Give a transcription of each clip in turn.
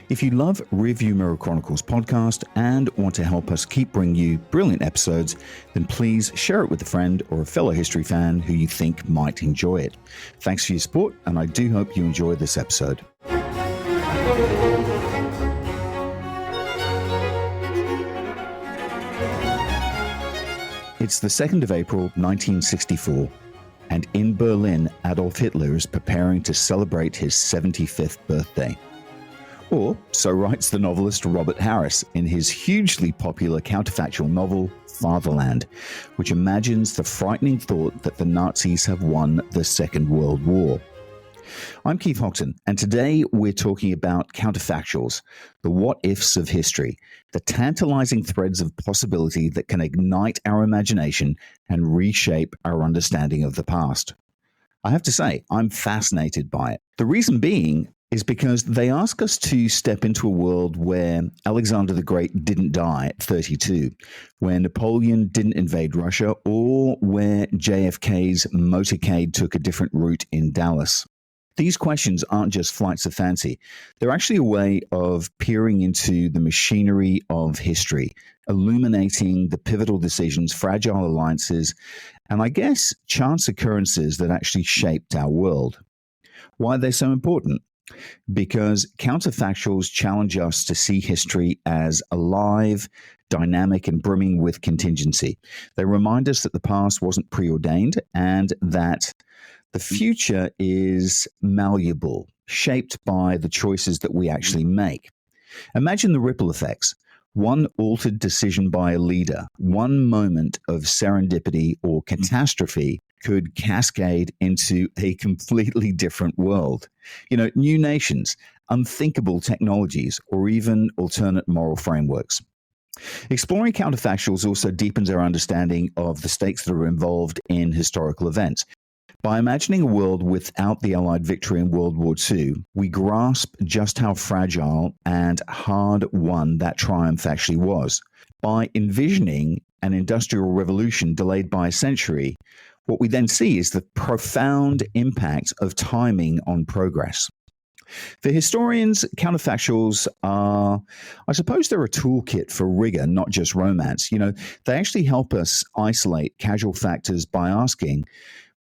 If you love Review Mirror Chronicles podcast and want to help us keep bringing you brilliant episodes, then please share it with a friend or a fellow history fan who you think might enjoy it. Thanks for your support, and I do hope you enjoy this episode. It's the 2nd of April, 1964, and in Berlin, Adolf Hitler is preparing to celebrate his 75th birthday. Or, so writes the novelist Robert Harris in his hugely popular counterfactual novel, Fatherland, which imagines the frightening thought that the Nazis have won the Second World War. I'm Keith Hoxton, and today we're talking about counterfactuals, the what-ifs of history, the tantalising threads of possibility that can ignite our imagination and reshape our understanding of the past. I have to say, I'm fascinated by it. The reason being is because they ask us to step into a world where Alexander the Great didn't die at 32, where Napoleon didn't invade Russia, or where JFK's motorcade took a different route in Dallas. These questions aren't just flights of fancy. They're actually a way of peering into the machinery of history, illuminating the pivotal decisions, fragile alliances, and I guess chance occurrences that actually shaped our world. Why are they so important? Because counterfactuals challenge us to see history as alive, dynamic, and brimming with contingency. They remind us that the past wasn't preordained and that the future is malleable, shaped by the choices that we actually make. Imagine the ripple effects. One altered decision by a leader, one moment of serendipity or catastrophe could cascade into a completely different world. New nations, unthinkable technologies, or even alternate moral frameworks. Exploring counterfactuals also deepens our understanding of the stakes that are involved in historical events. By imagining a world without the Allied victory in World War II, we grasp just how fragile and hard-won that triumph actually was. By envisioning an industrial revolution delayed by a century, what we then see is the profound impact of timing on progress. For historians, counterfactuals are, I suppose they're a toolkit for rigor, not just romance. They actually help us isolate casual factors by asking,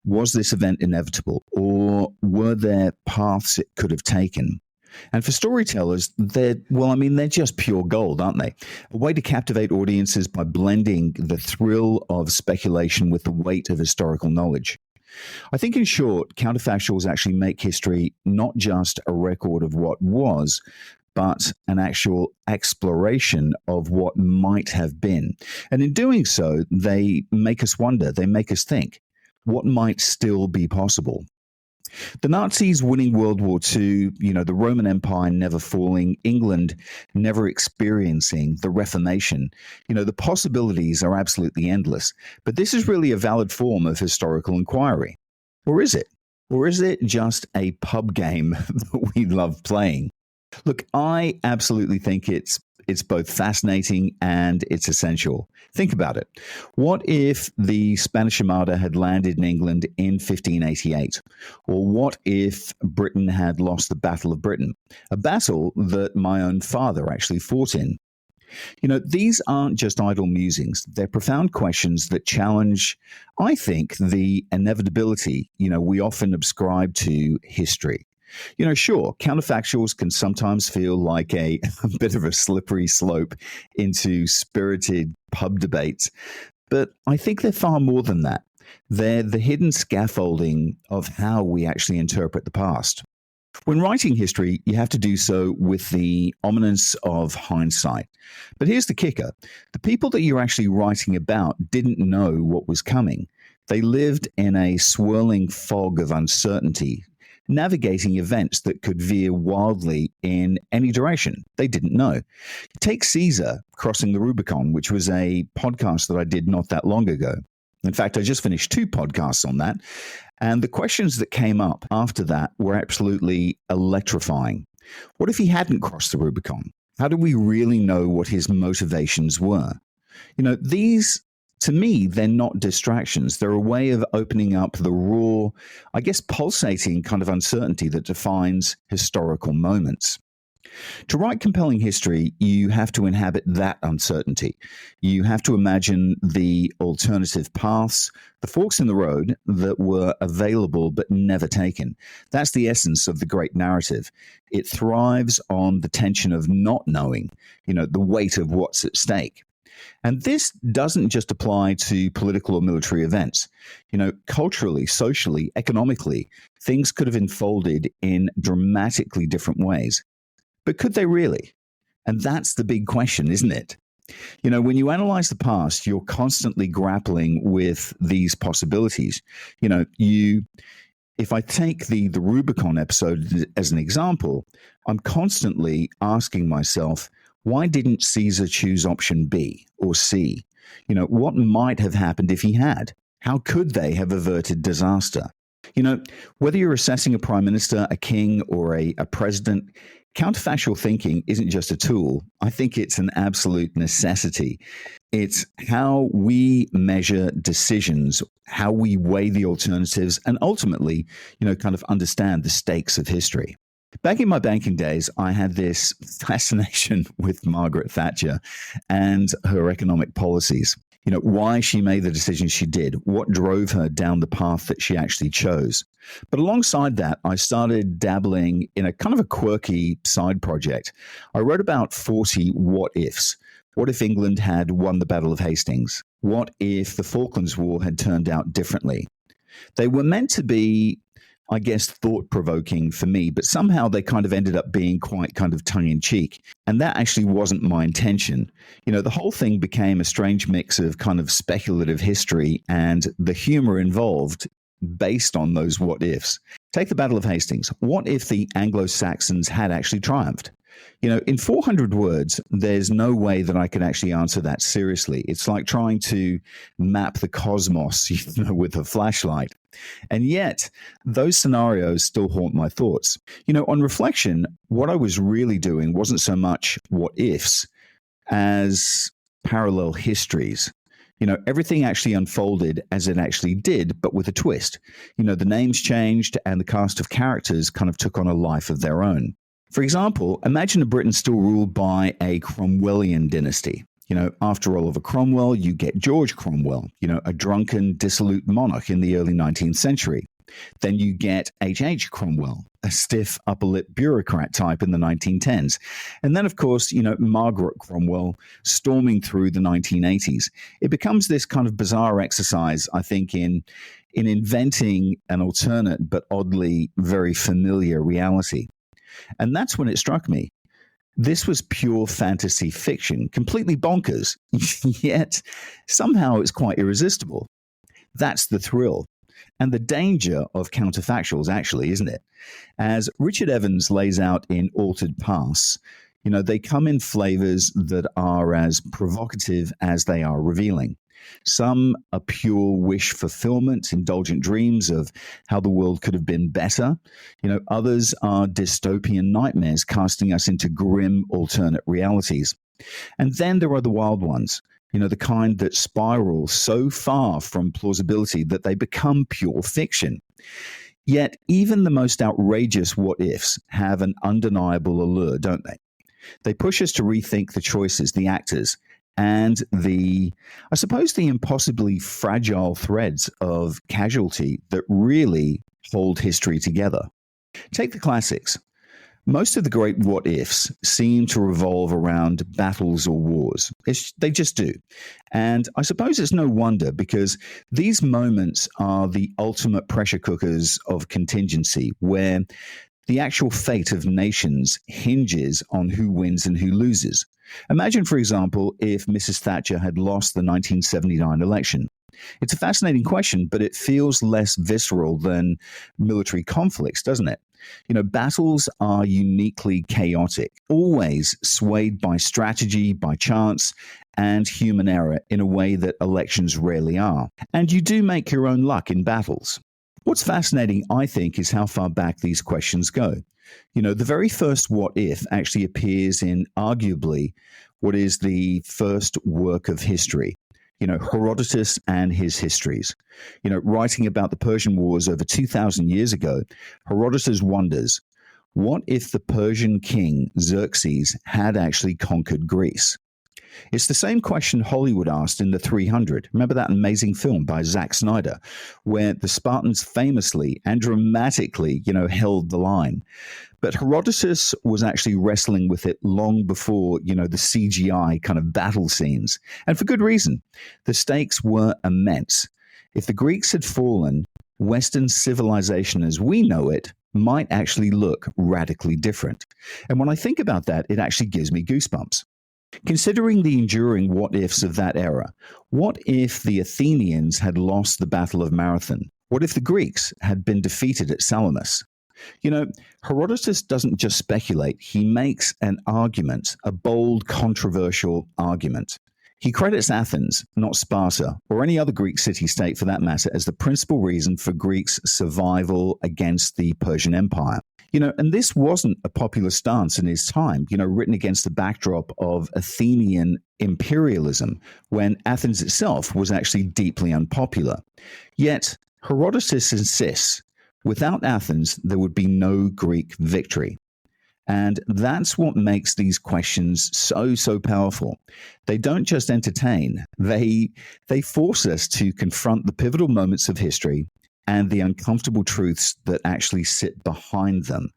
was this event inevitable, or were there paths it could have taken? And for storytellers, they're just pure gold, aren't they? A way to captivate audiences by blending the thrill of speculation with the weight of historical knowledge. I think, in short, counterfactuals actually make history not just a record of what was, but an actual exploration of what might have been. And in doing so, they make us wonder, they make us think. What might still be possible? The Nazis winning World War II, the Roman Empire never falling, England never experiencing the Reformation. The possibilities are absolutely endless. But this is really a valid form of historical inquiry. Or is it? Or is it just a pub game that we love playing? Look, I absolutely think it's both fascinating and it's essential. Think about it. What if the Spanish Armada had landed in England in 1588? Or what if Britain had lost the Battle of Britain? A battle that my own father actually fought in. These aren't just idle musings. They're profound questions that challenge, I think, the inevitability, we often ascribe to history. Sure, counterfactuals can sometimes feel like a bit of a slippery slope into spirited pub debates, but I think they're far more than that. They're the hidden scaffolding of how we actually interpret the past. When writing history, you have to do so with the ominous of hindsight. But here's the kicker. The people that you're actually writing about didn't know what was coming. They lived in a swirling fog of uncertainty, navigating events that could veer wildly in any direction. They didn't know. Take Caesar crossing the Rubicon, which was a podcast that I did not that long ago. In fact, I just finished 2 podcasts on that. And the questions that came up after that were absolutely electrifying. What if he hadn't crossed the Rubicon? How do we really know what his motivations were? These, to me, they're not distractions. They're a way of opening up the raw, pulsating kind of uncertainty that defines historical moments. To write compelling history, you have to inhabit that uncertainty. You have to imagine the alternative paths, the forks in the road that were available but never taken. That's the essence of the great narrative. It thrives on the tension of not knowing, the weight of what's at stake. And this doesn't just apply to political or military events. Culturally, socially, economically, things could have unfolded in dramatically different ways. But could they really? And that's the big question, isn't it? When you analyze the past, you're constantly grappling with these possibilities. If I take the Rubicon episode as an example, I'm constantly asking myself, why didn't Caesar choose option B or C? What might have happened if he had? How could they have averted disaster? Whether you're assessing a prime minister, a king, or a president, counterfactual thinking isn't just a tool. I think it's an absolute necessity. It's how we measure decisions, how we weigh the alternatives, and ultimately, kind of understand the stakes of history. Back in my banking days, I had this fascination with Margaret Thatcher and her economic policies. Why she made the decisions she did, what drove her down the path that she actually chose. But alongside that, I started dabbling in a kind of a quirky side project. I wrote about 40 what ifs. What if England had won the Battle of Hastings? What if the Falklands War had turned out differently? They were meant to be, I guess, thought-provoking for me, but somehow they kind of ended up being quite kind of tongue-in-cheek. And that actually wasn't my intention. The whole thing became a strange mix of kind of speculative history and the humor involved based on those what-ifs. Take the Battle of Hastings. What if the Anglo-Saxons had actually triumphed? In 400 words, there's no way that I could actually answer that seriously. It's like trying to map the cosmos, with a flashlight. And yet, those scenarios still haunt my thoughts. On reflection, what I was really doing wasn't so much what ifs as parallel histories. Everything actually unfolded as it actually did, but with a twist. The names changed and the cast of characters kind of took on a life of their own. For example, imagine a Britain still ruled by a Cromwellian dynasty. After Oliver Cromwell, you get George Cromwell, a drunken, dissolute monarch in the early 19th century. Then you get H.H. Cromwell, a stiff, upper-lip bureaucrat type in the 1910s. And then, of course, Margaret Cromwell storming through the 1980s. It becomes this kind of bizarre exercise, I think, in inventing an alternate but oddly very familiar reality. And that's when it struck me. This was pure fantasy fiction, completely bonkers, yet somehow it's quite irresistible. That's the thrill. And the danger of counterfactuals, actually, isn't it? As Richard Evans lays out in Altered Pasts, they come in flavors that are as provocative as they are revealing. Some are pure wish fulfillment, indulgent dreams of how the world could have been better. Others are dystopian nightmares casting us into grim alternate realities. And then there are the wild ones, the kind that spiral so far from plausibility that they become pure fiction. Yet even the most outrageous what-ifs have an undeniable allure, don't they? They push us to rethink the choices, the actors, and I suppose the impossibly fragile threads of casualty that really hold history together. Take the classics. Most of the great what-ifs seem to revolve around battles or wars. They just do. And I suppose it's no wonder, because these moments are the ultimate pressure cookers of contingency, where the actual fate of nations hinges on who wins and who loses. Imagine, for example, if Mrs. Thatcher had lost the 1979 election. It's a fascinating question, but it feels less visceral than military conflicts, doesn't it? Battles are uniquely chaotic, always swayed by strategy, by chance, and human error in a way that elections rarely are. And you do make your own luck in battles. What's fascinating, I think, is how far back these questions go. The very first what if actually appears in arguably what is the first work of history, Herodotus and his histories. Writing about the Persian Wars over 2,000 years ago, Herodotus wonders, What if the Persian king Xerxes had actually conquered Greece? It's the same question Hollywood asked in The 300. Remember that amazing film by Zack Snyder, where the Spartans famously and dramatically, held the line. But Herodotus was actually wrestling with it long before, the CGI kind of battle scenes. And for good reason. The stakes were immense. If the Greeks had fallen, Western civilization as we know it might actually look radically different. And when I think about that, it actually gives me goosebumps. Considering the enduring what-ifs of that era, what if the Athenians had lost the Battle of Marathon? What if the Greeks had been defeated at Salamis? Herodotus doesn't just speculate, he makes an argument, a bold, controversial argument. He credits Athens, not Sparta, or any other Greek city-state for that matter, as the principal reason for Greeks' survival against the Persian Empire. And this wasn't a popular stance in his time, written against the backdrop of Athenian imperialism, when Athens itself was actually deeply unpopular. Yet, Herodotus insists, without Athens, there would be no Greek victory. And that's what makes these questions so powerful. They don't just entertain, they force us to confront the pivotal moments of history and the uncomfortable truths that actually sit behind them.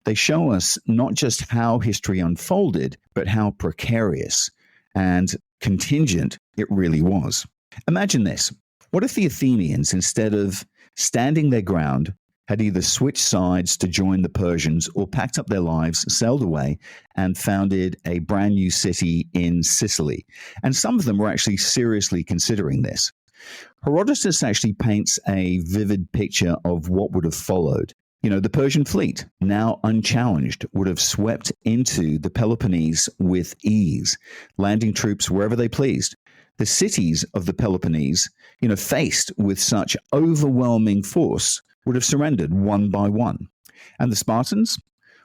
They show us not just how history unfolded, but how precarious and contingent it really was. Imagine this. What if the Athenians, instead of standing their ground, had either switched sides to join the Persians or packed up their lives, sailed away, and founded a brand new city in Sicily? And some of them were actually seriously considering this. Herodotus actually paints a vivid picture of what would have followed. The Persian fleet, now unchallenged, would have swept into the Peloponnese with ease, landing troops wherever they pleased. The cities of the Peloponnese, faced with such overwhelming force, would have surrendered one by one. And the Spartans?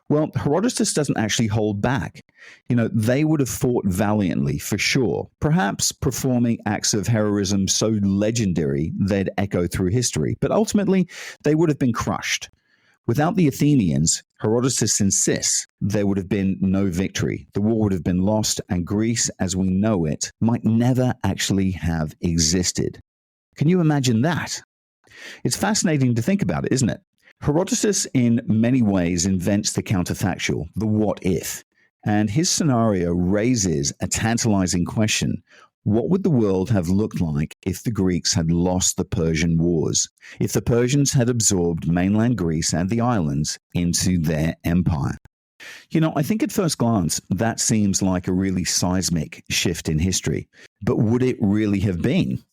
Well, Herodotus doesn't actually hold back. They would have fought valiantly, for sure, perhaps performing acts of heroism so legendary they'd echo through history. But ultimately, they would have been crushed. Without the Athenians, Herodotus insists there would have been no victory. The war would have been lost, and Greece, as we know it, might never actually have existed. Can you imagine that? It's fascinating to think about it, isn't it? Herodotus, in many ways, invents the counterfactual, the what if, and his scenario raises a tantalising question. What would the world have looked like if the Greeks had lost the Persian Wars, if the Persians had absorbed mainland Greece and the islands into their empire? I think at first glance, that seems like a really seismic shift in history. But would it really have been?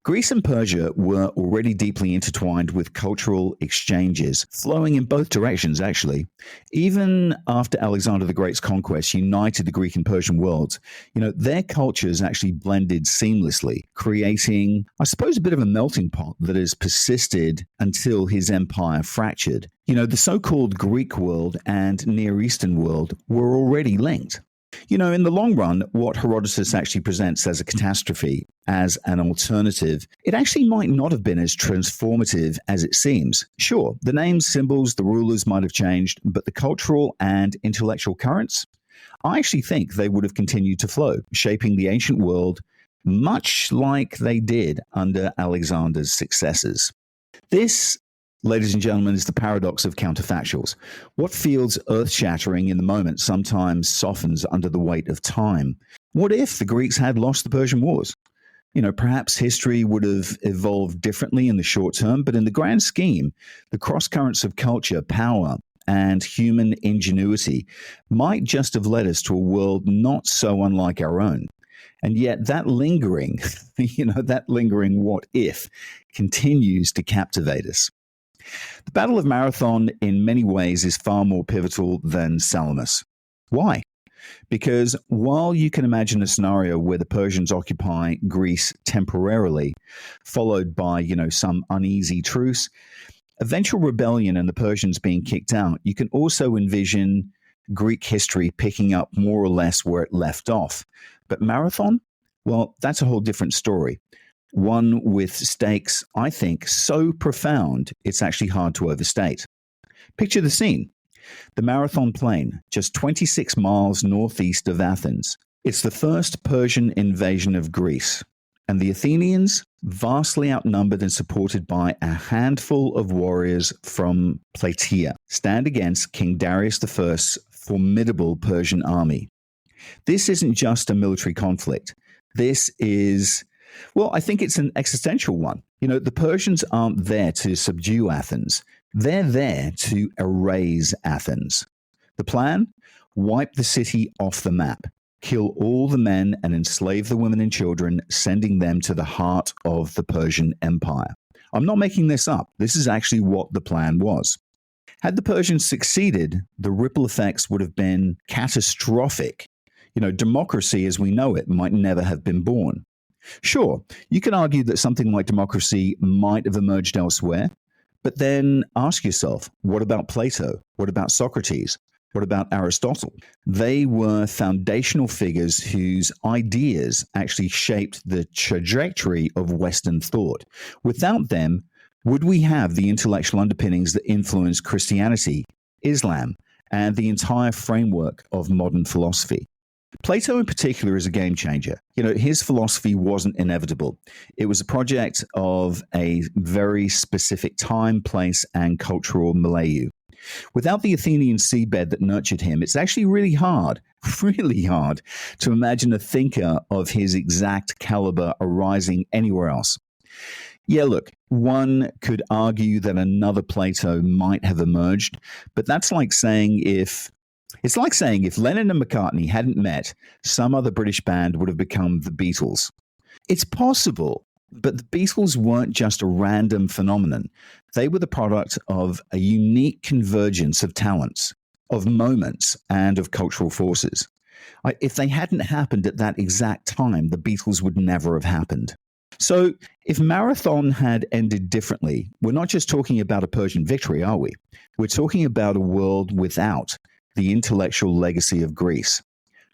Greece and Persia were already deeply intertwined with cultural exchanges, flowing in both directions, actually. Even after Alexander the Great's conquest united the Greek and Persian worlds, their cultures actually blended seamlessly, creating, I suppose, a bit of a melting pot that has persisted until his empire fractured. The so-called Greek world and Near Eastern world were already linked. In the long run, what Herodotus actually presents as a catastrophe, as an alternative, it actually might not have been as transformative as it seems. Sure, the names, symbols, the rulers might have changed, but the cultural and intellectual currents, I actually think they would have continued to flow, shaping the ancient world much like they did under Alexander's successors. This, ladies and gentlemen, is the paradox of counterfactuals. What feels earth-shattering in the moment sometimes softens under the weight of time. What if the Greeks had lost the Persian Wars? Perhaps history would have evolved differently in the short term, but in the grand scheme, the cross-currents of culture, power, and human ingenuity might just have led us to a world not so unlike our own. And yet that lingering, that lingering what if continues to captivate us. The Battle of Marathon, in many ways, is far more pivotal than Salamis. Why? Because while you can imagine a scenario where the Persians occupy Greece temporarily, followed by, some uneasy truce, eventual rebellion and the Persians being kicked out, you can also envision Greek history picking up more or less where it left off. But Marathon? Well, that's a whole different story. One with stakes, I think, so profound, it's actually hard to overstate. Picture the scene. the Marathon Plain, just 26 miles northeast of Athens. It's the first Persian invasion of Greece, and the Athenians, vastly outnumbered and supported by a handful of warriors from Plataea, stand against King Darius I's formidable Persian army. This isn't just a military conflict. This is, well, I think it's an existential one. The Persians aren't there to subdue Athens. They're there to erase Athens. The plan? Wipe the city off the map. Kill all the men and enslave the women and children, sending them to the heart of the Persian Empire. I'm not making this up. This is actually what the plan was. Had the Persians succeeded, the ripple effects would have been catastrophic. Democracy as we know it might never have been born. Sure, you can argue that something like democracy might have emerged elsewhere, but then ask yourself, what about Plato? What about Socrates? What about Aristotle? They were foundational figures whose ideas actually shaped the trajectory of Western thought. Without them, would we have the intellectual underpinnings that influenced Christianity, Islam, and the entire framework of modern philosophy? Plato in particular is a game changer. His philosophy wasn't inevitable. It was a project of a very specific time, place, and cultural milieu. Without the Athenian seabed that nurtured him, it's actually really hard to imagine a thinker of his exact caliber arising anywhere else. Yeah, look, one could argue that another Plato might have emerged, but that's like saying if Lennon and McCartney hadn't met, some other British band would have become the Beatles. It's possible, but the Beatles weren't just a random phenomenon. They were the product of a unique convergence of talents, of moments, and of cultural forces. If they hadn't happened at that exact time, the Beatles would never have happened. So if Marathon had ended differently, we're not just talking about a Persian victory, are we? We're talking about a world without the intellectual legacy of Greece,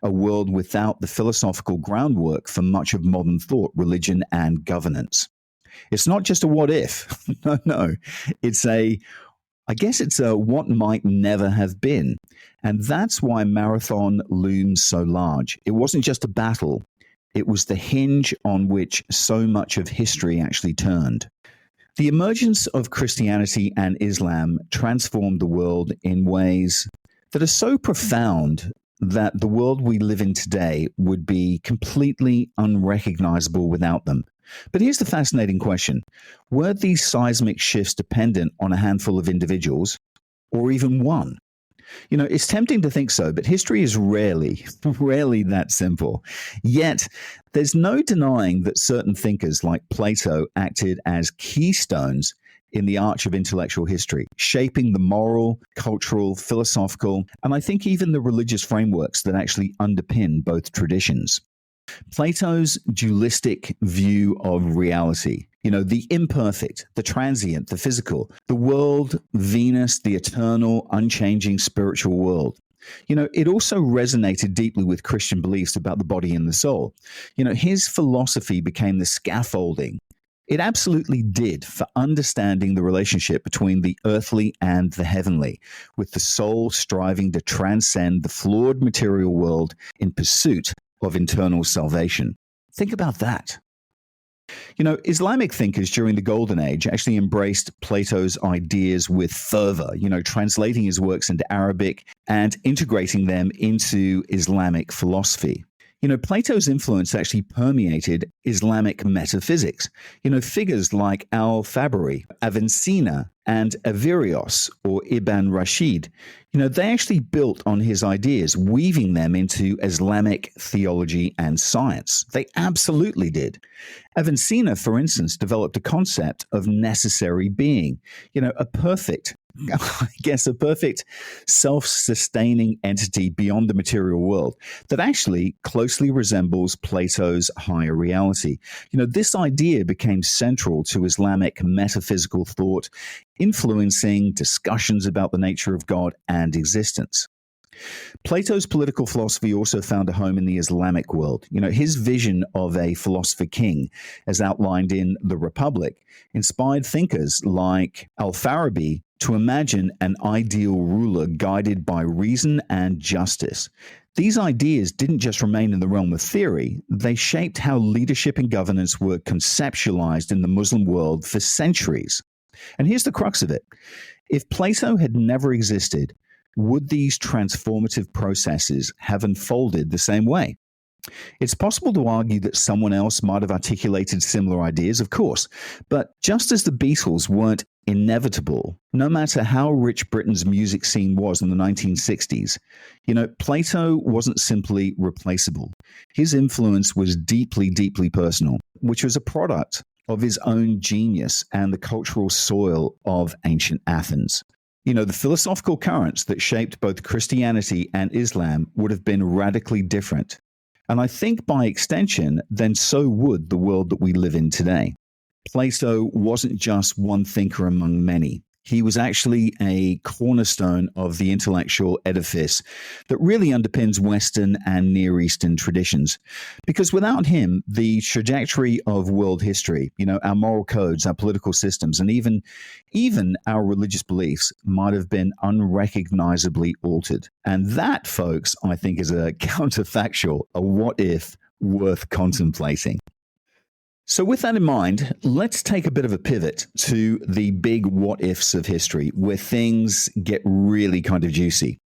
a world without the philosophical groundwork for much of modern thought, religion, and governance. It's not just a what if. No. It's a what might never have been. And that's why Marathon looms so large. It wasn't just a battle. It was the hinge on which so much of history actually turned. The emergence of Christianity and Islam transformed the world in ways that are so profound that the world we live in today would be completely unrecognizable without them. But here's the fascinating question. Were these seismic shifts dependent on a handful of individuals or even one? It's tempting to think so, but history is rarely that simple. Yet, there's no denying that certain thinkers like Plato acted as keystones in the arch of intellectual history, shaping the moral, cultural, philosophical, and I think even the religious frameworks that actually underpin both traditions. Plato's dualistic view of reality, the imperfect, the transient, the physical, the world, Venus, the eternal, unchanging spiritual world. It also resonated deeply with Christian beliefs about the body and the soul. His philosophy became the scaffolding. It absolutely did for understanding the relationship between the earthly and the heavenly, with the soul striving to transcend the flawed material world in pursuit of internal salvation. Think about that. Islamic thinkers during the Golden Age actually embraced Plato's ideas with fervor, translating his works into Arabic and integrating them into Islamic philosophy. Plato's influence actually permeated Islamic metaphysics. Figures like Al-Fabari, Avicenna, and Averroes or Ibn Rashid, they actually built on his ideas, weaving them into Islamic theology and science. They absolutely did. Avicenna, for instance, developed a concept of necessary being, a perfect self-sustaining entity beyond the material world that actually closely resembles Plato's higher reality. This idea became central to Islamic metaphysical thought, influencing discussions about the nature of God and existence. Plato's political philosophy also found a home in the Islamic world. His vision of a philosopher king, as outlined in The Republic, inspired thinkers like Al-Farabi to imagine an ideal ruler guided by reason and justice. These ideas didn't just remain in the realm of theory, they shaped how leadership and governance were conceptualized in the Muslim world for centuries. And here's the crux of it. If Plato had never existed, would these transformative processes have unfolded the same way? It's possible to argue that someone else might have articulated similar ideas, of course, but just as the Beatles weren't inevitable, no matter how rich Britain's music scene was in the 1960s, Plato wasn't simply replaceable. His influence was deeply, deeply personal, which was a product of his own genius and the cultural soil of ancient Athens. The philosophical currents that shaped both Christianity and Islam would have been radically different. And I think by extension, then so would the world that we live in today. Plato wasn't just one thinker among many. He was actually a cornerstone of the intellectual edifice that really underpins Western and Near Eastern traditions. Because without him, the trajectory of world history, our moral codes, our political systems, and even our religious beliefs might have been unrecognizably altered. And that, folks, I think is a counterfactual, a what if worth contemplating. So with that in mind, let's take a bit of a pivot to the big what ifs of history where things get really kind of juicy.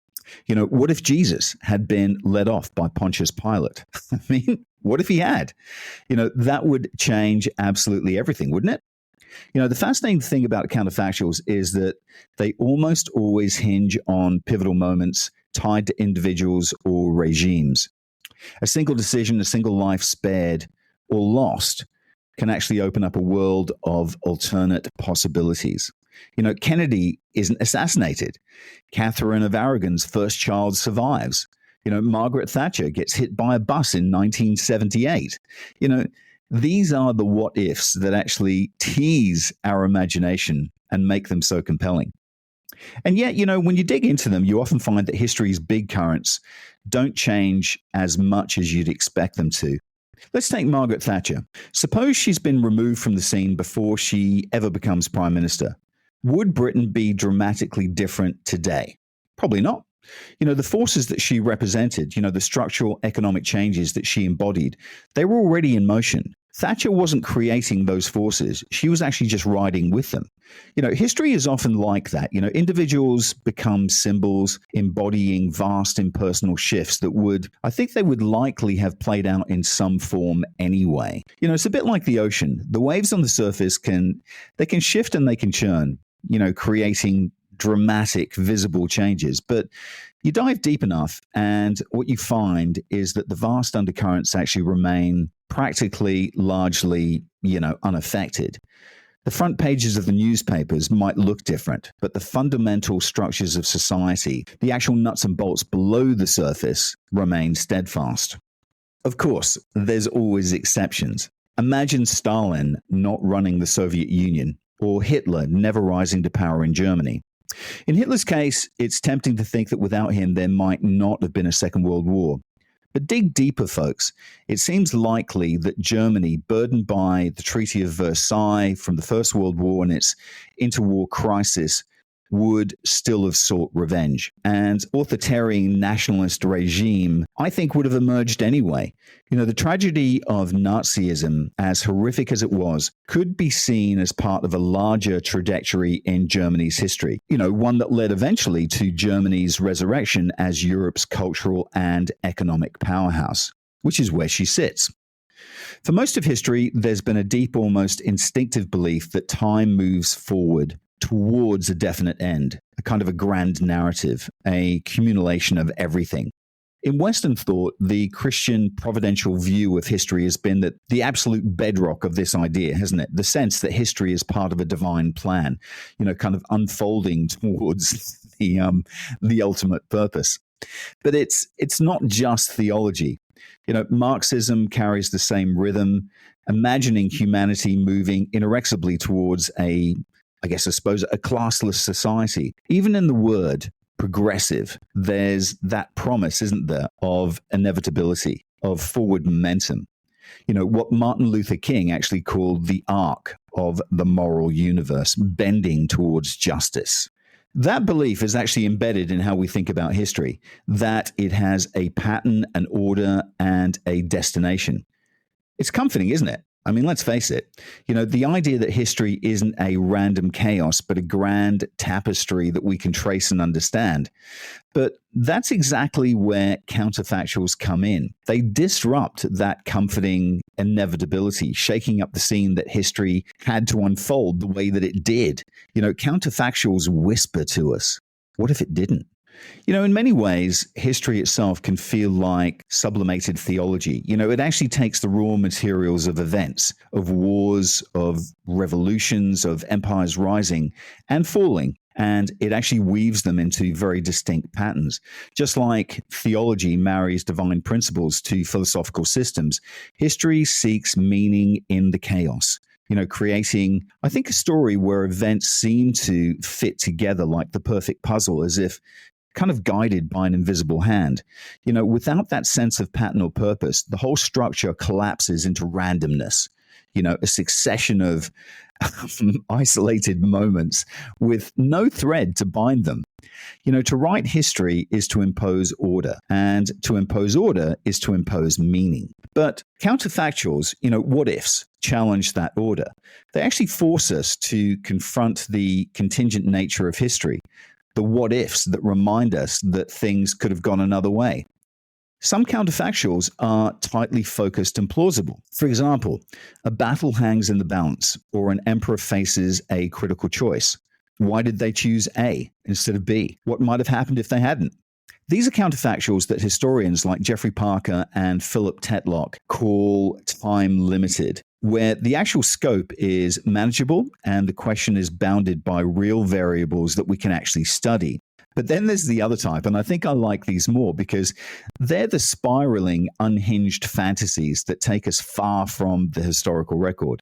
What if Jesus had been led off by Pontius Pilate? I mean, what if he had? That would change absolutely everything, wouldn't it? The fascinating thing about counterfactuals is that they almost always hinge on pivotal moments tied to individuals or regimes. A single decision, a single life spared or lost can actually open up a world of alternate possibilities. Kennedy isn't assassinated. Catherine of Aragon's first child survives. Margaret Thatcher gets hit by a bus in 1978. These are the what ifs that actually tease our imagination and make them so compelling. And yet, when you dig into them, you often find that history's big currents don't change as much as you'd expect them to. Let's take Margaret Thatcher. Suppose she's been removed from the scene before she ever becomes Prime Minister. Would Britain be dramatically different today? Probably not. The forces that she represented, the structural economic changes that she embodied, they were already in motion. Thatcher wasn't creating those forces. She was actually just riding with them. History is often like that. Individuals become symbols embodying vast impersonal shifts that I think they would likely have played out in some form anyway. It's a bit like the ocean. The waves on the surface can shift and they can churn, creating dramatic, visible changes. But you dive deep enough, and what you find is that the vast undercurrents actually remain practically, largely, unaffected. The front pages of the newspapers might look different, but the fundamental structures of society, the actual nuts and bolts below the surface, remain steadfast. Of course, there's always exceptions. Imagine Stalin not running the Soviet Union, or Hitler never rising to power in Germany. In Hitler's case, it's tempting to think that without him, there might not have been a Second World War. But dig deeper, folks. It seems likely that Germany, burdened by the Treaty of Versailles from the First World War and its interwar crisis, would still have sought revenge. And authoritarian nationalist regime, I think, would have emerged anyway. The tragedy of Nazism, as horrific as it was, could be seen as part of a larger trajectory in Germany's history. One that led eventually to Germany's resurrection as Europe's cultural and economic powerhouse, which is where she sits. For most of history, there's been a deep, almost instinctive belief that time moves forward towards a definite end, a kind of a grand narrative, a accumulation of everything. In Western thought, the Christian providential view of history has been that the absolute bedrock of this idea, hasn't it? The sense that history is part of a divine plan, kind of unfolding towards the ultimate purpose. But it's not just theology. Marxism carries the same rhythm, imagining humanity moving inexorably towards a classless society. Even in the word progressive, there's that promise, isn't there, of inevitability, of forward momentum. What Martin Luther King actually called the arc of the moral universe, bending towards justice. That belief is actually embedded in how we think about history, that it has a pattern, an order, and a destination. It's comforting, isn't it? I mean, let's face it. The idea that history isn't a random chaos, but a grand tapestry that we can trace and understand. But that's exactly where counterfactuals come in. They disrupt that comforting inevitability, shaking up the scene that history had to unfold the way that it did. Counterfactuals whisper to us, what if it didn't? In many ways, history itself can feel like sublimated theology. It actually takes the raw materials of events, of wars, of revolutions, of empires rising and falling, and it actually weaves them into very distinct patterns. Just like theology marries divine principles to philosophical systems, history seeks meaning in the chaos. Creating, I think, a story where events seem to fit together like the perfect puzzle, as if kind of guided by an invisible hand. Without that sense of pattern or purpose, the whole structure collapses into randomness, a succession of isolated moments with no thread to bind them. To write history is to impose order, and to impose order is to impose meaning. But counterfactuals, what ifs, challenge that order. They actually force us to confront the contingent nature of history, the what ifs that remind us that things could have gone another way. Some counterfactuals are tightly focused and plausible. For example, a battle hangs in the balance, or an emperor faces a critical choice. Why did they choose A instead of B? What might have happened if they hadn't? These are counterfactuals that historians like Geoffrey Parker and Philip Tetlock call time-limited, where the actual scope is manageable and the question is bounded by real variables that we can actually study. But then there's the other type, and I think I like these more because they're the spiraling, unhinged fantasies that take us far from the historical record.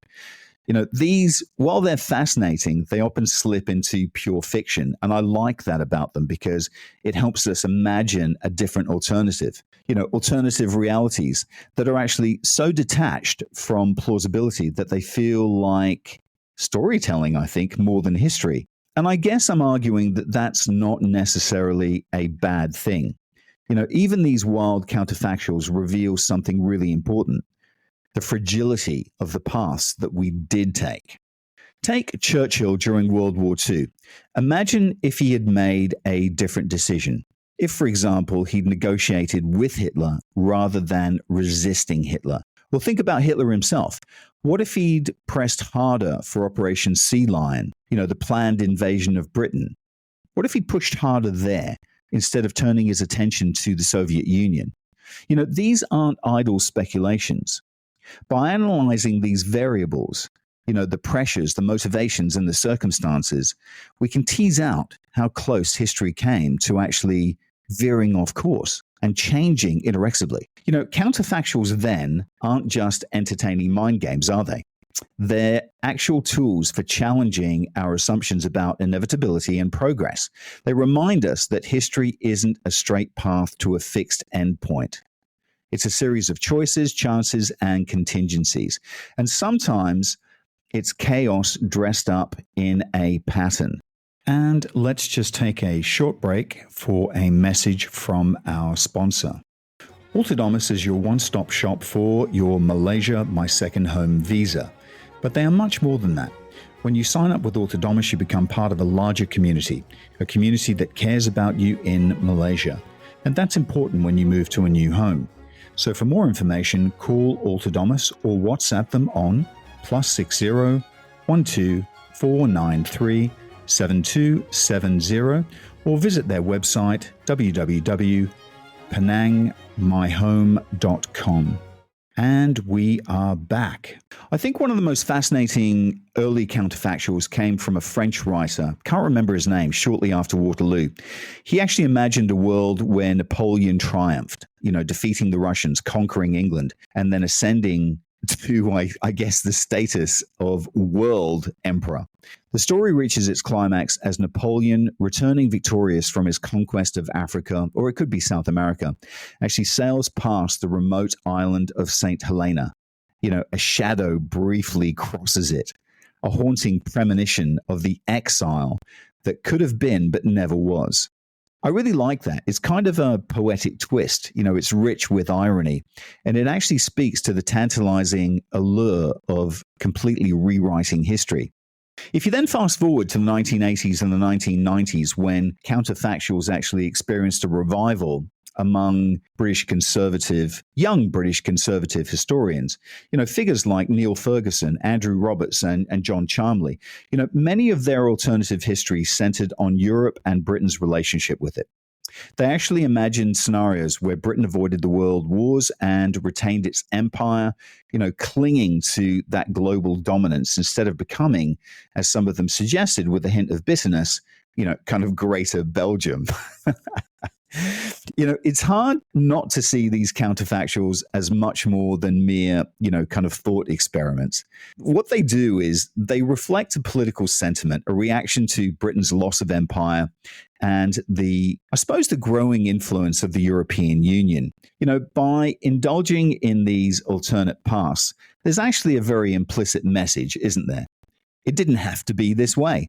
These, while they're fascinating, they often slip into pure fiction. And I like that about them because it helps us imagine a different alternative, alternative realities that are actually so detached from plausibility that they feel like storytelling, I think, more than history. And I guess I'm arguing that that's not necessarily a bad thing. Even these wild counterfactuals reveal something really important: the fragility of the past that we did take. Take Churchill during World War II. Imagine if he had made a different decision. If, for example, he'd negotiated with Hitler rather than resisting Hitler. Well, think about Hitler himself. What if he'd pressed harder for Operation Sea Lion, the planned invasion of Britain? What if he pushed harder there instead of turning his attention to the Soviet Union? These aren't idle speculations. By analyzing these variables, the pressures, the motivations, and the circumstances, we can tease out how close history came to actually veering off course and changing inexorably. Counterfactuals then aren't just entertaining mind games, are they? They're actual tools for challenging our assumptions about inevitability and progress. They remind us that history isn't a straight path to a fixed endpoint. It's a series of choices, chances, and contingencies. And sometimes it's chaos dressed up in a pattern. And let's just take a short break for a message from our sponsor. Autonomous is your one-stop shop for your Malaysia My Second Home visa. But they are much more than that. When you sign up with Autonomous, you become part of a larger community, a community that cares about you in Malaysia. And that's important when you move to a new home. So for more information, call Autonomous or WhatsApp them on +60 12 493 7270 or visit their website www.penangmyhome.com. And we are back. I think one of the most fascinating early counterfactuals came from a French writer, can't remember his name, shortly after Waterloo. He actually imagined a world where Napoleon triumphed, defeating the Russians, conquering England, and then ascending to, I guess, the status of world emperor. The story reaches its climax as Napoleon, returning victorious from his conquest of Africa, or it could be South America, actually sails past the remote island of St. Helena. A shadow briefly crosses it, a haunting premonition of the exile that could have been but never was. I really like that. It's kind of a poetic twist. It's rich with irony, and it actually speaks to the tantalizing allure of completely rewriting history. If you then fast forward to the 1980s and the 1990s, when counterfactuals actually experienced a revival among young British conservative historians, figures like Neil Ferguson, Andrew Roberts, and John Charmley, many of their alternative histories centered on Europe and Britain's relationship with it. They actually imagined scenarios where Britain avoided the world wars and retained its empire, clinging to that global dominance instead of becoming, as some of them suggested with a hint of bitterness, kind of greater Belgium. It's hard not to see these counterfactuals as much more than mere, kind of thought experiments. What they do is they reflect a political sentiment, a reaction to Britain's loss of empire and the growing influence of the European Union. By indulging in these alternate paths, there's actually a very implicit message, isn't there? It didn't have to be this way.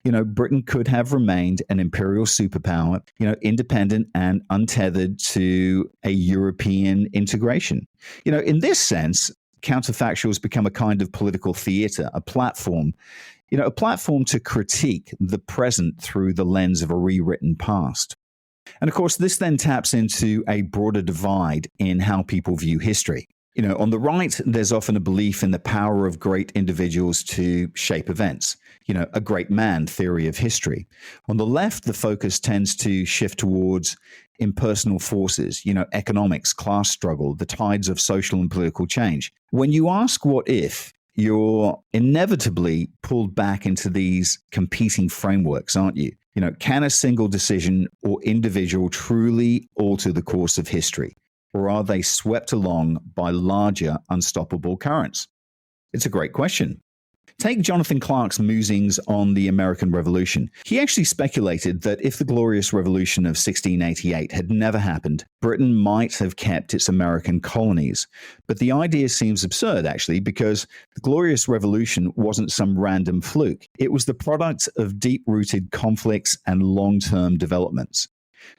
Britain could have remained an imperial superpower, independent and untethered to a European integration. In this sense, counterfactuals become a kind of political theater, a platform to critique the present through the lens of a rewritten past. And of course, this then taps into a broader divide in how people view history. On the right, there's often a belief in the power of great individuals to shape events, a great man theory of history. On the left, the focus tends to shift towards impersonal forces, economics, class struggle, the tides of social and political change. When you ask what if, you're inevitably pulled back into these competing frameworks, aren't you? Can a single decision or individual truly alter the course of history? Or are they swept along by larger, unstoppable currents? It's a great question. Take Jonathan Clark's musings on the American Revolution. He actually speculated that if the Glorious Revolution of 1688 had never happened, Britain might have kept its American colonies. But the idea seems absurd, actually, because the Glorious Revolution wasn't some random fluke. It was the product of deep-rooted conflicts and long-term developments.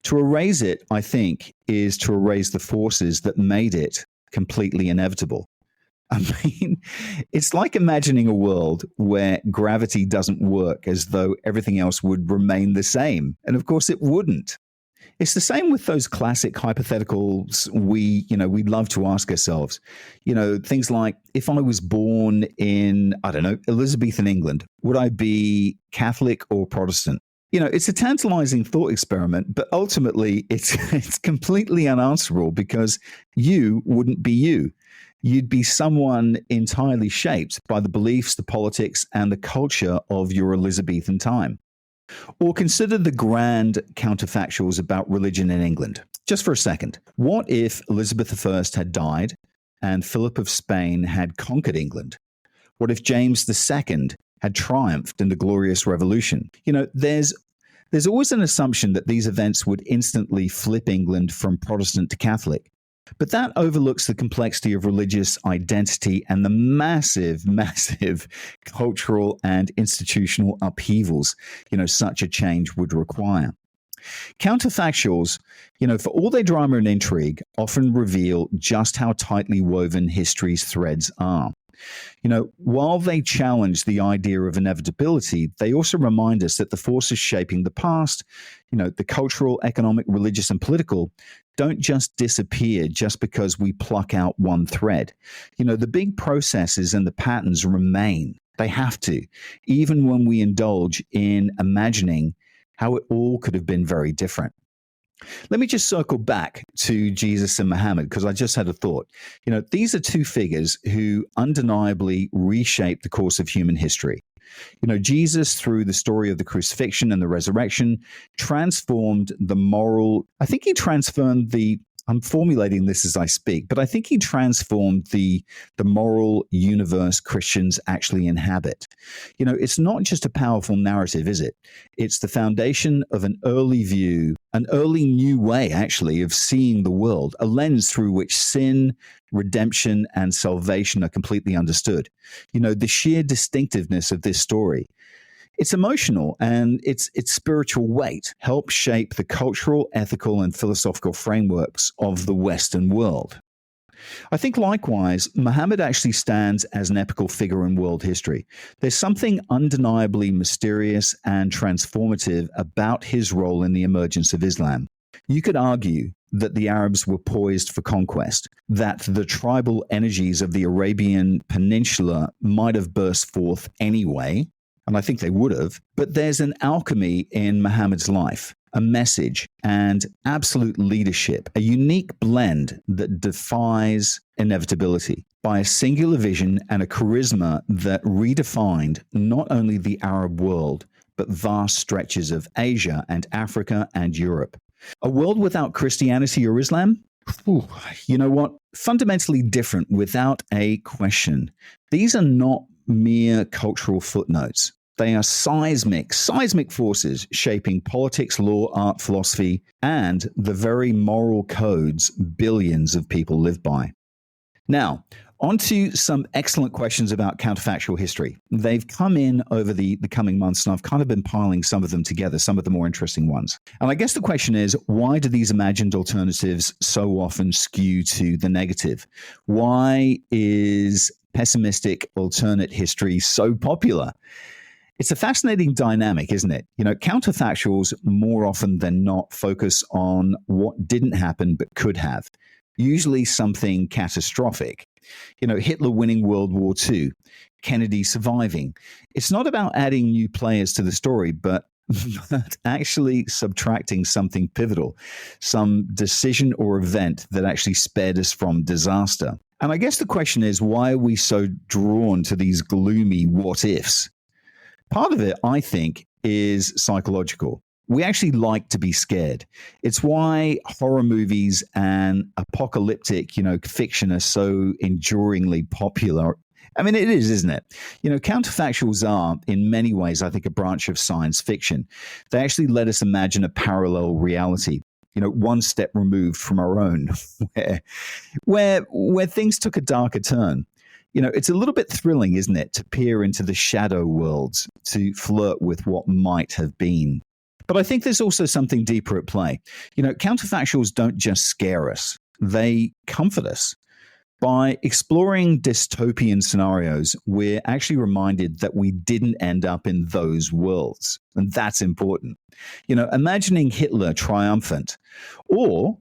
To erase it, I think, is to erase the forces that made it completely inevitable. I mean, it's like imagining a world where gravity doesn't work as though everything else would remain the same. And of course, it wouldn't. It's the same with those classic hypotheticals we love to ask ourselves. Things like, if I was born in, Elizabethan England, would I be Catholic or Protestant? It's a tantalizing thought experiment, but ultimately it's completely unanswerable because you wouldn't be you. You'd be someone entirely shaped by the beliefs, the politics, and the culture of your Elizabethan time. Or consider the grand counterfactuals about religion in England. Just for a second, what if Elizabeth I had died and Philip of Spain had conquered England? What if James II had triumphed in the Glorious Revolution? There's always an assumption that these events would instantly flip England from Protestant to Catholic. But that overlooks the complexity of religious identity and the massive, massive cultural and institutional upheavals, such a change would require. Counterfactuals, for all their drama and intrigue, often reveal just how tightly woven history's threads are. While they challenge the idea of inevitability, they also remind us that the forces shaping the past, the cultural, economic, religious, and political, don't just disappear just because we pluck out one thread. The big processes and the patterns remain. They have to, even when we indulge in imagining how it all could have been very different. Let me just circle back to Jesus and Muhammad, because I just had a thought. These are two figures who undeniably reshaped the course of human history. Jesus, through the story of the crucifixion and the resurrection, transformed the moral. I'm formulating this as I speak, but I think he transformed the moral universe Christians actually inhabit. It's not just a powerful narrative, is it? It's the foundation of an early view, an early new way, actually, of seeing the world, a lens through which sin, redemption, and salvation are completely understood. The sheer distinctiveness of this story Its emotional and its spiritual weight help shape the cultural, ethical, and philosophical frameworks of the Western world. I think likewise, Muhammad actually stands as an epical figure in world history. There's something undeniably mysterious and transformative about his role in the emergence of Islam. You could argue that the Arabs were poised for conquest, that the tribal energies of the Arabian Peninsula might have burst forth anyway, and I think they would have, but there's an alchemy in Muhammad's life, a message, and absolute leadership, a unique blend that defies inevitability by a singular vision and a charisma that redefined not only the Arab world, but vast stretches of Asia and Africa and Europe. A world without Christianity or Islam? Ooh, you know what? Fundamentally different without a question. These are not mere cultural footnotes. They are seismic forces shaping politics, law, art, philosophy, and the very moral codes billions of people live by. Now, on to some excellent questions about counterfactual history. They've come in over the coming months, and I've kind of been piling some of them together, some of the more interesting ones. And I guess the question is, why do these imagined alternatives so often skew to the negative? Why is pessimistic alternate history so popular? It's a fascinating dynamic, isn't it? You know, counterfactuals more often than not focus on what didn't happen but could have, usually something catastrophic. You know, Hitler winning World War II, Kennedy surviving. It's not about adding new players to the story, but actually subtracting something pivotal, some decision or event that actually spared us from disaster. And I guess the question is, why are we so drawn to these gloomy what ifs? Part of it, I think, is psychological. We actually like to be scared. It's why horror movies and apocalyptic, fiction are so enduringly popular. I mean, it is, isn't it? Counterfactuals are, in many ways, I think, a branch of science fiction. They actually let us imagine a parallel reality, one step removed from our own, where things took a darker turn. It's a little bit thrilling, isn't it, to peer into the shadow worlds, to flirt with what might have been. But I think there's also something deeper at play. Counterfactuals don't just scare us, they comfort us. By exploring dystopian scenarios, we're actually reminded that we didn't end up in those worlds. And that's important. Imagining Hitler triumphant or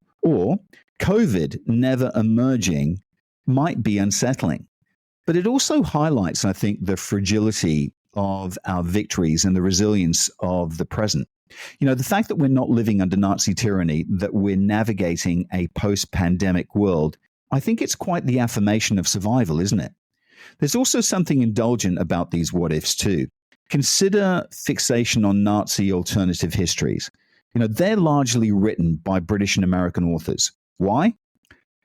COVID never emerging might be unsettling. But it also highlights, I think, the fragility of our victories and the resilience of the present. The fact that we're not living under Nazi tyranny, that we're navigating a post-pandemic world, I think it's quite the affirmation of survival, isn't it? There's also something indulgent about these what-ifs too. Consider fixation on Nazi alternative histories. They're largely written by British and American authors. Why?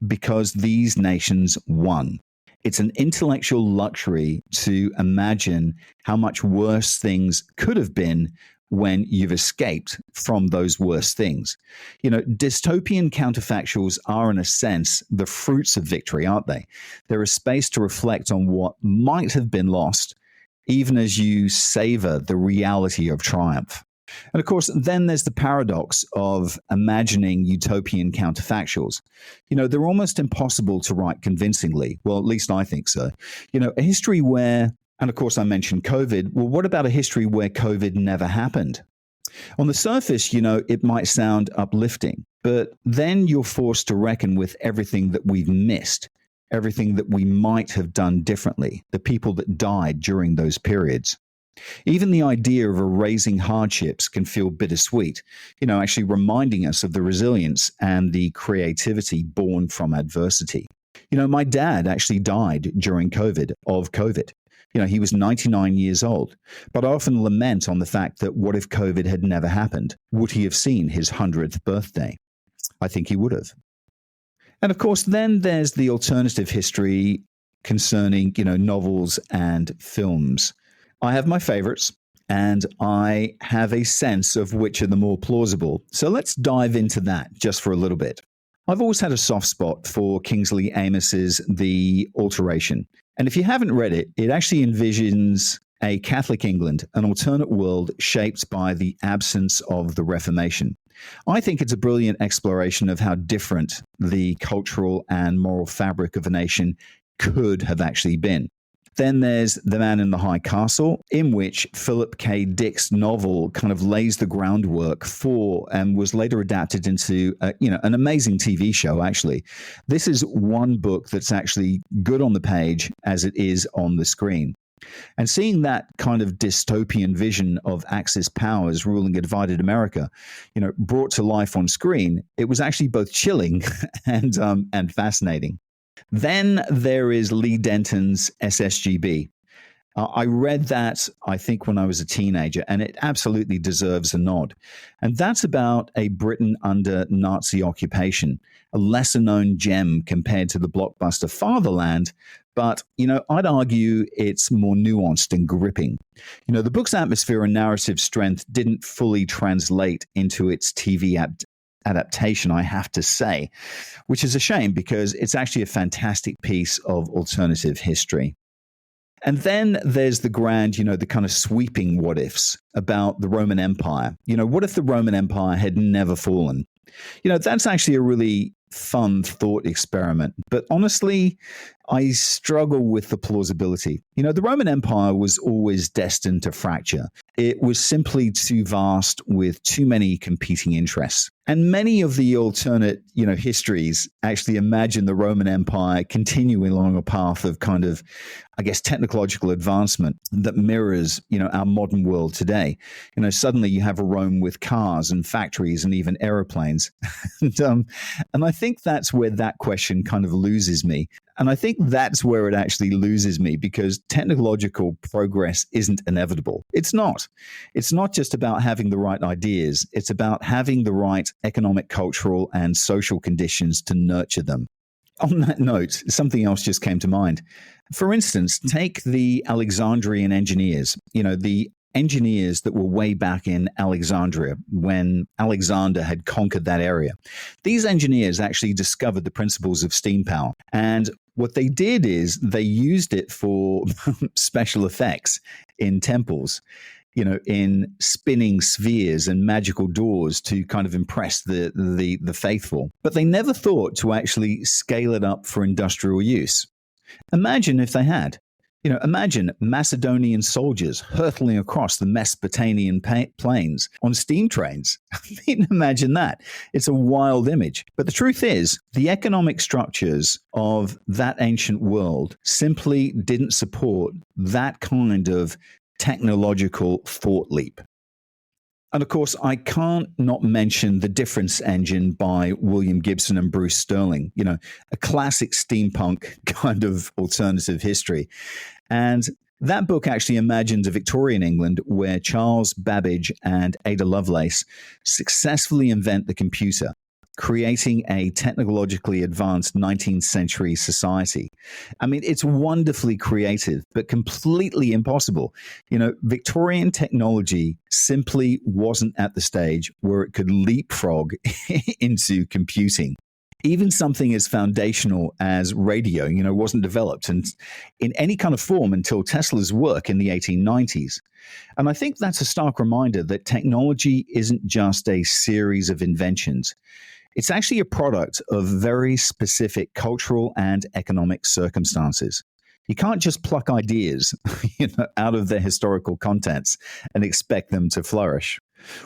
Because these nations won. It's an intellectual luxury to imagine how much worse things could have been when you've escaped from those worst things. Dystopian counterfactuals are, in a sense, the fruits of victory, aren't they? They're a space to reflect on what might have been lost, even as you savor the reality of triumph. And of course, then there's the paradox of imagining utopian counterfactuals. They're almost impossible to write convincingly. Well, at least I think so. A history where, and of course I mentioned COVID, well, what about a history where COVID never happened? On the surface, it might sound uplifting, but then you're forced to reckon with everything that we've missed, everything that we might have done differently, the people that died during those periods. Even the idea of erasing hardships can feel bittersweet, actually reminding us of the resilience and the creativity born from adversity. My dad actually died during COVID of COVID. He was 99 years old, but I often lament on the fact that what if COVID had never happened? Would he have seen his 100th birthday? I think he would have. And of course, then there's the alternative history concerning, novels and films. I have my favorites, and I have a sense of which are the more plausible. So let's dive into that just for a little bit. I've always had a soft spot for Kingsley Amos's The Alteration. And if you haven't read it, it actually envisions a Catholic England, an alternate world shaped by the absence of the Reformation. I think it's a brilliant exploration of how different the cultural and moral fabric of a nation could have actually been. Then there's The Man in the High Castle, in which Philip K. Dick's novel kind of lays the groundwork for and was later adapted into an amazing TV show, actually. This is one book that's actually good on the page as it is on the screen. And seeing that kind of dystopian vision of Axis powers ruling a divided America, brought to life on screen, it was actually both chilling and fascinating. Then there is Lee Denton's SSGB. I read that, I think, when I was a teenager, and it absolutely deserves a nod. And that's about a Britain under Nazi occupation, a lesser-known gem compared to the blockbuster Fatherland, but, I'd argue it's more nuanced and gripping. The book's atmosphere and narrative strength didn't fully translate into its TV adaptation, I have to say, which is a shame because it's actually a fantastic piece of alternative history. And then there's the grand, the kind of sweeping what ifs about the Roman Empire. What if the Roman Empire had never fallen? That's actually a really fun thought experiment. But honestly, I struggle with the plausibility. The Roman Empire was always destined to fracture. It was simply too vast with too many competing interests. And many of the alternate, histories actually imagine the Roman Empire continuing along a path of kind of, technological advancement that mirrors, our modern world today. Suddenly you have a Rome with cars and factories and even aeroplanes. and I think that's where that question kind of loses me. And I think that's where it actually loses me because technological progress isn't inevitable. It's not. It's not just about having the right ideas. It's about having the right economic, cultural, and social conditions to nurture them. On that note, something else just came to mind. For instance, take the Alexandrian engineers, the engineers that were way back in Alexandria when Alexander had conquered that area. These engineers actually discovered the principles of steam power. And what they did is they used it for special effects in temples, in spinning spheres and magical doors to kind of impress the faithful. But they never thought to actually scale it up for industrial use. Imagine if they had. Imagine Macedonian soldiers hurtling across the Mesopotamian plains on steam trains. Imagine that. It's a wild image. But the truth is, the economic structures of that ancient world simply didn't support that kind of technological thought leap. And of course, I can't not mention The Difference Engine by William Gibson and Bruce Sterling, a classic steampunk kind of alternative history. And that book actually imagines a Victorian England where Charles Babbage and Ada Lovelace successfully invent the computer, creating a technologically advanced 19th century society. It's wonderfully creative, but completely impossible. Victorian technology simply wasn't at the stage where it could leapfrog into computing. Even something as foundational as radio, wasn't developed and in any kind of form until Tesla's work in the 1890s. And I think that's a stark reminder that technology isn't just a series of inventions. It's actually a product of very specific cultural and economic circumstances. You can't just pluck ideas out of their historical contents and expect them to flourish.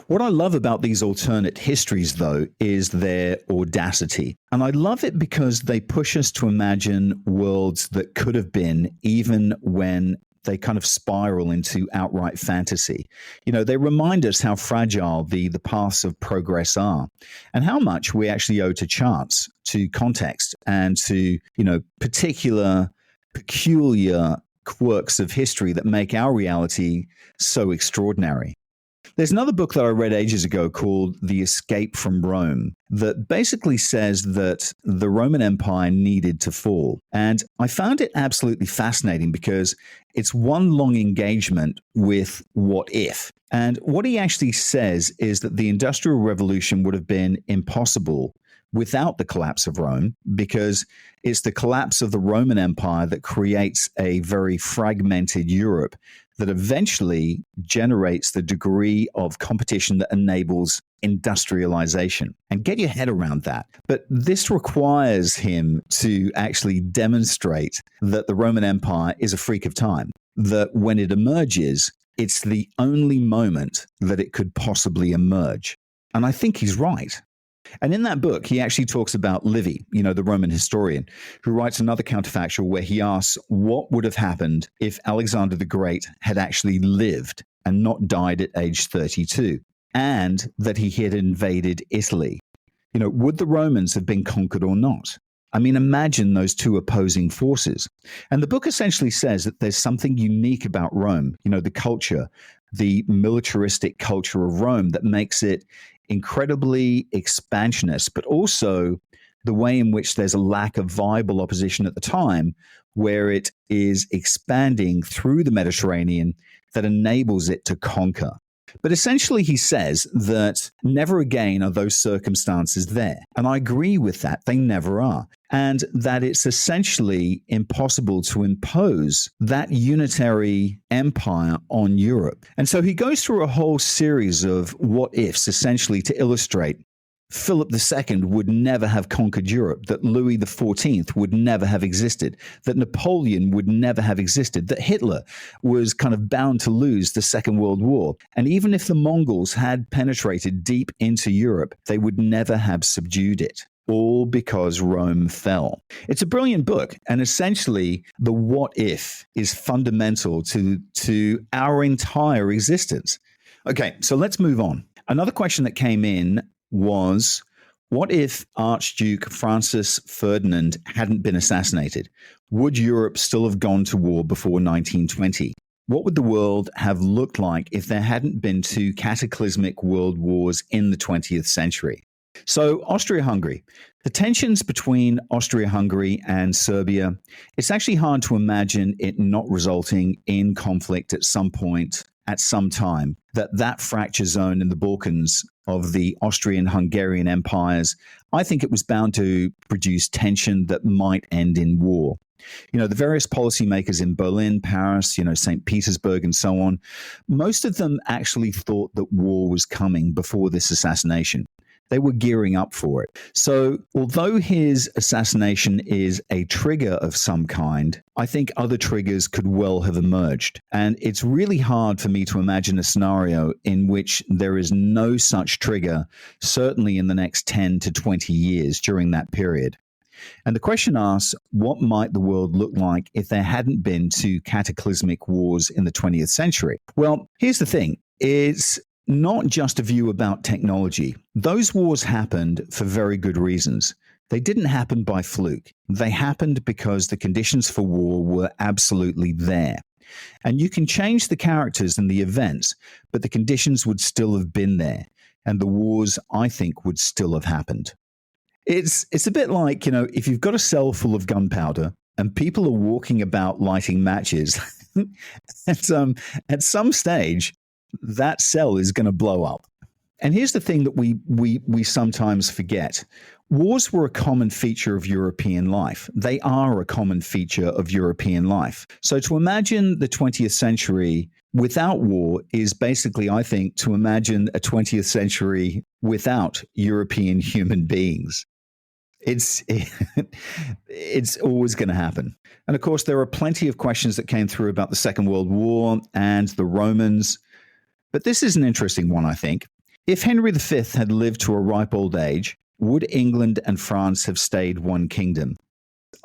What I love about these alternate histories, though, is their audacity. And I love it because they push us to imagine worlds that could have been, even when they kind of spiral into outright fantasy. They remind us how fragile the paths of progress are and how much we actually owe to chance, to context, and to, peculiar quirks of history that make our reality so extraordinary. There's another book that I read ages ago called The Escape from Rome that basically says that the Roman Empire needed to fall. And I found it absolutely fascinating because it's one long engagement with what if. And what he actually says is that the Industrial Revolution would have been impossible without the collapse of Rome, because it's the collapse of the Roman Empire that creates a very fragmented Europe that eventually generates the degree of competition that enables industrialization. And get your head around that. But this requires him to actually demonstrate that the Roman Empire is a freak of time, that when it emerges, it's the only moment that it could possibly emerge. And I think he's right. And in that book, he actually talks about Livy, the Roman historian, who writes another counterfactual where he asks what would have happened if Alexander the Great had actually lived and not died at age 32, and that he had invaded Italy. Would the Romans have been conquered or not? I mean, imagine those two opposing forces. And the book essentially says that there's something unique about Rome, the culture, the militaristic culture of Rome that makes it incredibly expansionist, but also the way in which there's a lack of viable opposition at the time, where it is expanding through the Mediterranean that enables it to conquer. But essentially, he says that never again are those circumstances there. And I agree with that. They never are. And that it's essentially impossible to impose that unitary empire on Europe. And so he goes through a whole series of what ifs, essentially to illustrate Philip II would never have conquered Europe, that Louis XIV would never have existed, that Napoleon would never have existed, that Hitler was kind of bound to lose the Second World War. And even if the Mongols had penetrated deep into Europe, they would never have subdued it. All because Rome fell. It's a brilliant book, and essentially the what if is fundamental to our entire existence. Okay, so let's move on. Another question that came in was, what if Archduke Francis Ferdinand hadn't been assassinated? Would Europe still have gone to war before 1920? What would the world have looked like if there hadn't been two cataclysmic world wars in the 20th century? So, Austria-Hungary. The tensions between Austria-Hungary and Serbia, it's actually hard to imagine it not resulting in conflict at some point, at some time, that fracture zone in the Balkans of the Austrian-Hungarian empires, I think it was bound to produce tension that might end in war. The various policymakers in Berlin, Paris, St. Petersburg, and so on, most of them actually thought that war was coming before this assassination. They were gearing up for it. So although his assassination is a trigger of some kind, I think other triggers could well have emerged. And it's really hard for me to imagine a scenario in which there is no such trigger, certainly in the next 10 to 20 years during that period. And the question asks, what might the world look like if there hadn't been two cataclysmic wars in the 20th century? Well, here's the thing. It's not just a view about technology. Those wars happened for very good reasons. They didn't happen by fluke. They happened because the conditions for war were absolutely there. And you can change the characters and the events, but the conditions would still have been there. And the wars, I think, would still have happened. It's a bit like, if you've got a cell full of gunpowder and people are walking about lighting matches, at some stage, that cell is going to blow up. And here's the thing that we sometimes forget. Wars were a common feature of European life. They are a common feature of European life. So to imagine the 20th century without war is basically, I think, to imagine a 20th century without European human beings. It's always going to happen. And of course, there are plenty of questions that came through about the Second World War and the Romans. But this is an interesting one, I think. If Henry V had lived to a ripe old age, would England and France have stayed one kingdom?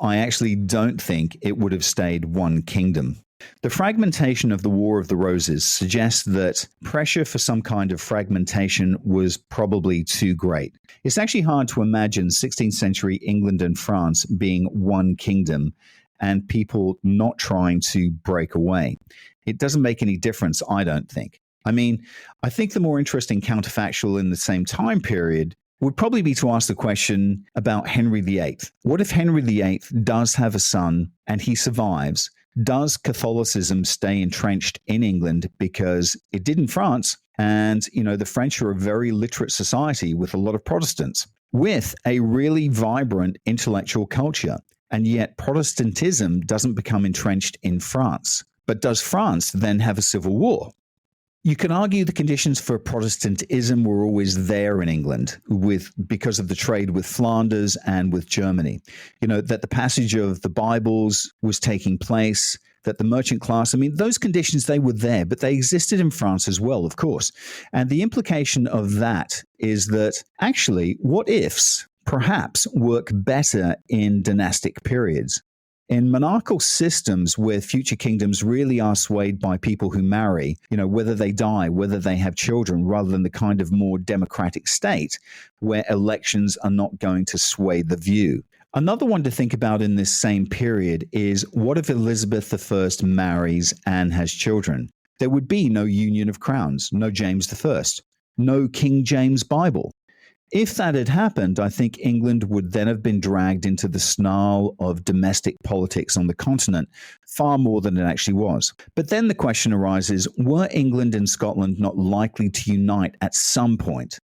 I actually don't think it would have stayed one kingdom. The fragmentation of the War of the Roses suggests that pressure for some kind of fragmentation was probably too great. It's actually hard to imagine 16th century England and France being one kingdom and people not trying to break away. It doesn't make any difference, I don't think. I mean, I think the more interesting counterfactual in the same time period would probably be to ask the question about Henry VIII. What if Henry VIII does have a son and he survives? Does Catholicism stay entrenched in England because it did in France? And, the French are a very literate society with a lot of Protestants, with a really vibrant intellectual culture. And yet Protestantism doesn't become entrenched in France. But does France then have a civil war? You can argue the conditions for Protestantism were always there in England because of the trade with Flanders and with Germany. That the passage of the Bibles was taking place, that the merchant class, those conditions, they were there, but they existed in France as well, of course. And the implication of that is that actually what ifs perhaps work better in dynastic periods. In monarchical systems where future kingdoms really are swayed by people who marry, whether they die, whether they have children, rather than the kind of more democratic state where elections are not going to sway the view. Another one to think about in this same period is, what if Elizabeth I marries and has children? There would be no union of crowns, no James I, no King James Bible. If that had happened, I think England would then have been dragged into the snarl of domestic politics on the continent, far more than it actually was. But then the question arises, were England and Scotland not likely to unite at some point?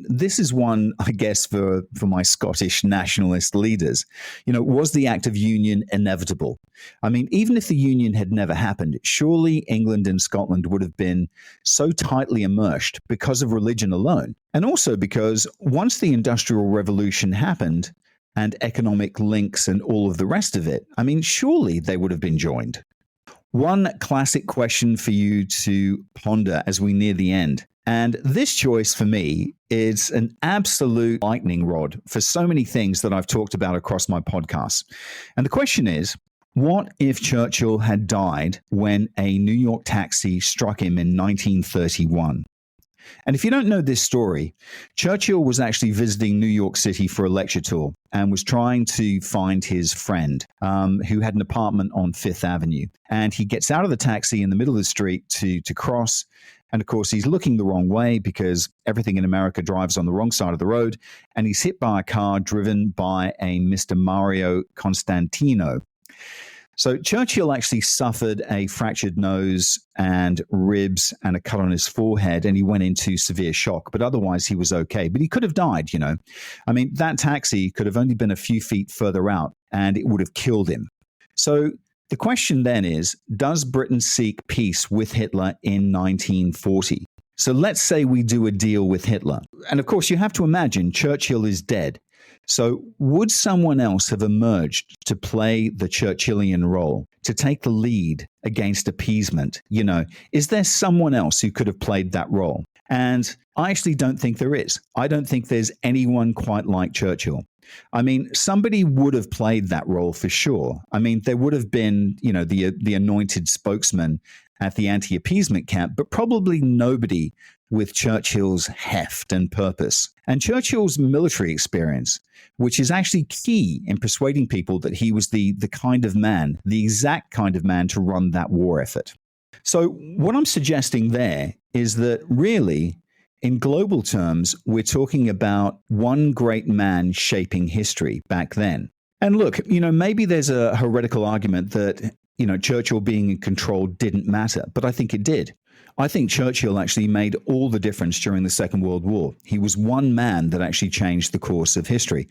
This is one, I guess, for my Scottish nationalist leaders. Was the Act of Union inevitable? Even if the union had never happened, surely England and Scotland would have been so tightly immersed because of religion alone. And also because once the Industrial Revolution happened and economic links and all of the rest of it, surely they would have been joined. One classic question for you to ponder as we near the end. And this choice for me is an absolute lightning rod for so many things that I've talked about across my podcasts. And the question is, what if Churchill had died when a New York taxi struck him in 1931? And if you don't know this story, Churchill was actually visiting New York City for a lecture tour and was trying to find his friend who had an apartment on Fifth Avenue. And he gets out of the taxi in the middle of the street to cross. And of course, he's looking the wrong way because everything in America drives on the wrong side of the road. And he's hit by a car driven by a Mr. Mario Constantino. So Churchill actually suffered a fractured nose and ribs and a cut on his forehead, and he went into severe shock. But otherwise, he was okay. But he could have died, that taxi could have only been a few feet further out, and it would have killed him. So the question then is, does Britain seek peace with Hitler in 1940? So let's say we do a deal with Hitler. And of course, you have to imagine Churchill is dead. So would someone else have emerged to play the Churchillian role, to take the lead against appeasement? Is there someone else who could have played that role? And I actually don't think there is. I don't think there's anyone quite like Churchill. Somebody would have played that role for sure. There would have been, the anointed spokesman at the anti-appeasement camp, but probably nobody with Churchill's heft and purpose. And Churchill's military experience, which is actually key in persuading people that he was the kind of man, the exact kind of man to run that war effort. So what I'm suggesting there is that really, in global terms, we're talking about one great man shaping history back then. And look, maybe there's a heretical argument that, Churchill being in control didn't matter, but I think it did. I think Churchill actually made all the difference during the Second World War. He was one man that actually changed the course of history.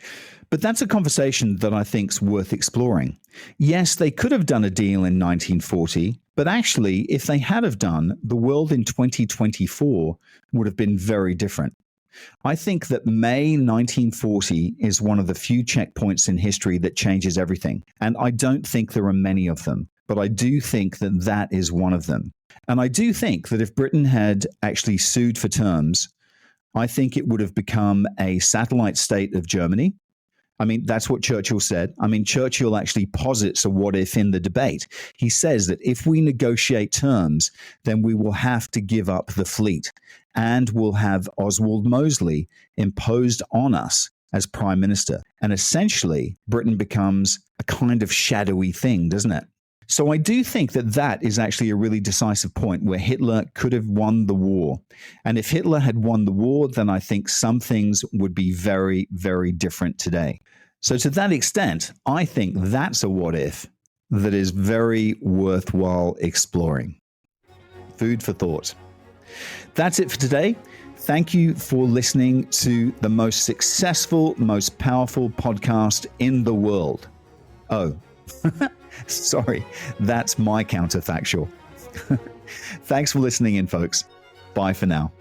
But that's a conversation that I think's worth exploring. Yes, they could have done a deal in 1940, but actually, if they had have done, the world in 2024 would have been very different. I think that May 1940 is one of the few checkpoints in history that changes everything. And I don't think there are many of them, but I do think that that is one of them. And I do think that if Britain had actually sued for terms, I think it would have become a satellite state of Germany. That's what Churchill said. Churchill actually posits a what if in the debate. He says that if we negotiate terms, then we will have to give up the fleet and we'll have Oswald Mosley imposed on us as prime minister. And essentially, Britain becomes a kind of shadowy thing, doesn't it? So I do think that that is actually a really decisive point where Hitler could have won the war. And if Hitler had won the war, then I think some things would be very, very different today. So to that extent, I think that's a what if that is very worthwhile exploring. Food for thought. That's it for today. Thank you for listening to the most successful, most powerful podcast in the world. Oh, Sorry, that's my counterfactual. Thanks for listening in, folks. Bye for now.